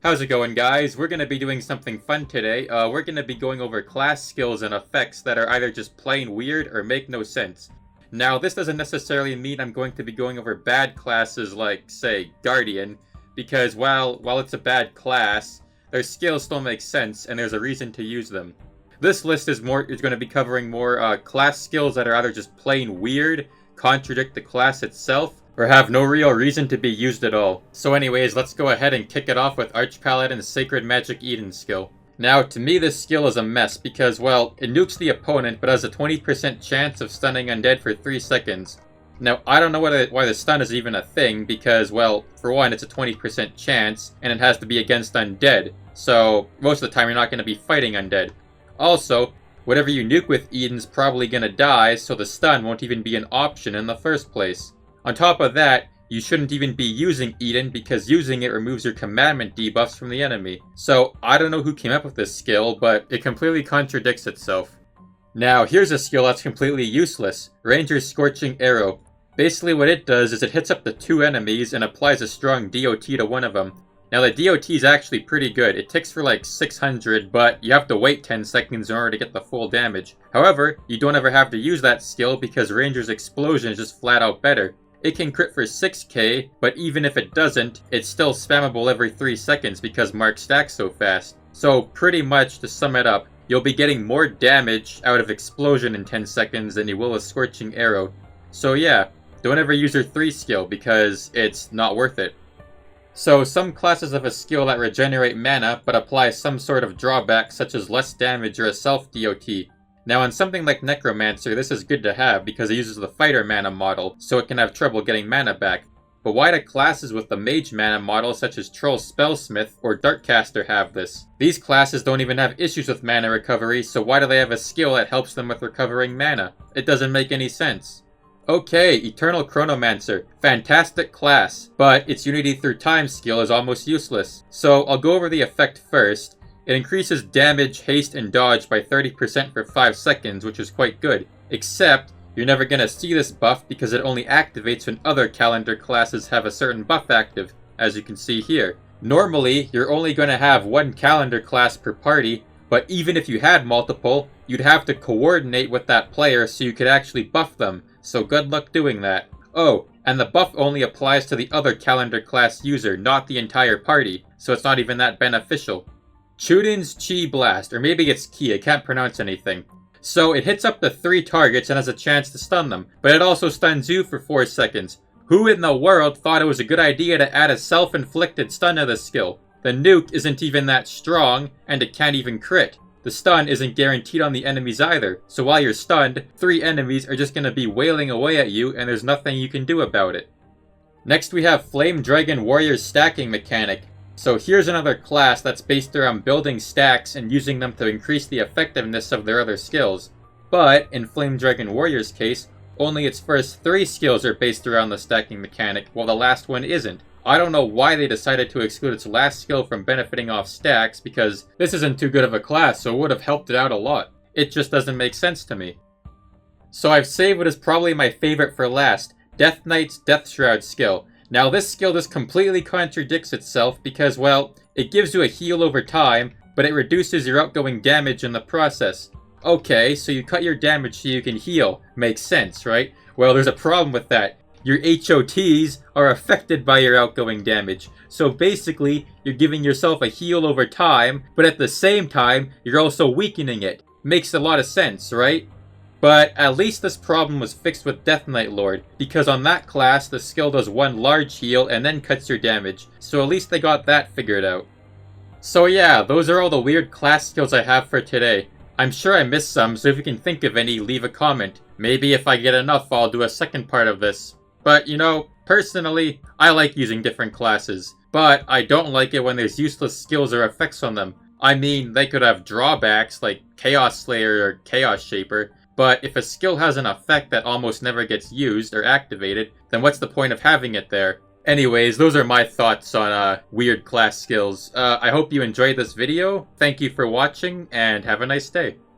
How's it going, guys? We're going to be doing something fun today. We're going to be going over class skills and effects that are either just plain weird or make no sense. Now, this doesn't necessarily mean I'm going to be going over bad classes like, say, Guardian, because while it's a bad class, their skills still make sense and there's a reason to use them. This list is going to be covering more class skills that are either just plain weird, contradict the class itself, or have no real reason to be used at all. So anyways, let's go ahead and kick it off with Archpaladin's Sacred Magic Eden skill. Now, to me this skill is a mess because, well, it nukes the opponent but has a 20% chance of stunning undead for 3 seconds. Now, I don't know why the stun is even a thing because, well, for one, it's a 20% chance, and it has to be against undead, so most of the time you're not going to be fighting undead. Also, whatever you nuke with Eden's probably going to die, so the stun won't even be an option in the first place. On top of that, you shouldn't even be using Eden because using it removes your commandment debuffs from the enemy. So, I don't know who came up with this skill, but it completely contradicts itself. Now, here's a skill that's completely useless, Ranger's Scorching Arrow. Basically what it does is it hits up to 2 enemies and applies a strong DOT to one of them. Now the DOT is actually pretty good, it ticks for like 600, but you have to wait 10 seconds in order to get the full damage. However, you don't ever have to use that skill because Ranger's Explosion is just flat out better. It can crit for 6k, but even if it doesn't, it's still spammable every 3 seconds because Mark stacks so fast. So pretty much, to sum it up, you'll be getting more damage out of Explosion in 10 seconds than you will a Scorching Arrow. So yeah, don't ever use your 3 skill because it's not worth it. So some classes have a skill that regenerate mana but apply some sort of drawback such as less damage or a self DOT. Now on something like Necromancer, this is good to have because it uses the fighter mana model, so it can have trouble getting mana back. But why do classes with the mage mana model such as Troll Spellsmith or Darkcaster have this? These classes don't even have issues with mana recovery, so why do they have a skill that helps them with recovering mana? It doesn't make any sense. Okay, Eternal Chronomancer. Fantastic class, but its Unity through Time skill is almost useless. So I'll go over the effect first. It increases damage, haste, and dodge by 30% for 5 seconds, which is quite good. Except, you're never gonna see this buff because it only activates when other calendar classes have a certain buff active, as you can see here. Normally, you're only gonna have one calendar class per party, but even if you had multiple, you'd have to coordinate with that player so you could actually buff them, so good luck doing that. Oh, and the buff only applies to the other calendar class user, not the entire party, so it's not even that beneficial. Chuden's Chi Blast, or maybe it's Ki, I can't pronounce anything. So it hits up to 3 targets and has a chance to stun them, but it also stuns you for 4 seconds. Who in the world thought it was a good idea to add a self-inflicted stun to this skill? The nuke isn't even that strong, and it can't even crit. The stun isn't guaranteed on the enemies either, so while you're stunned, 3 enemies are just going to be wailing away at you and there's nothing you can do about it. Next we have Flame Dragon Warrior's stacking mechanic. So here's another class that's based around building stacks and using them to increase the effectiveness of their other skills. But, in Flame Dragon Warrior's case, only its first 3 skills are based around the stacking mechanic, while the last one isn't. I don't know why they decided to exclude its last skill from benefiting off stacks, because this isn't too good of a class, so it would have helped it out a lot. It just doesn't make sense to me. So I've saved what is probably my favorite for last, Death Knight's Death Shroud skill. Now this skill just completely contradicts itself because, well, it gives you a heal over time, but it reduces your outgoing damage in the process. Okay, so you cut your damage so you can heal. Makes sense, right? Well, there's a problem with that. Your HOTs are affected by your outgoing damage. So basically, you're giving yourself a heal over time, but at the same time, you're also weakening it. Makes a lot of sense, right? But at least this problem was fixed with Death Knight Lord, because on that class, the skill does 1 large heal and then cuts your damage, so at least they got that figured out. So yeah, those are all the weird class skills I have for today. I'm sure I missed some, so if you can think of any, leave a comment. Maybe if I get enough, I'll do a second part of this. But, you know, personally, I like using different classes, but I don't like it when there's useless skills or effects on them. I mean, they could have drawbacks like Chaos Slayer or Chaos Shaper, but if a skill has an effect that almost never gets used or activated, then what's the point of having it there? Anyways, those are my thoughts on weird class skills. I hope you enjoyed this video. Thank you for watching, and have a nice day.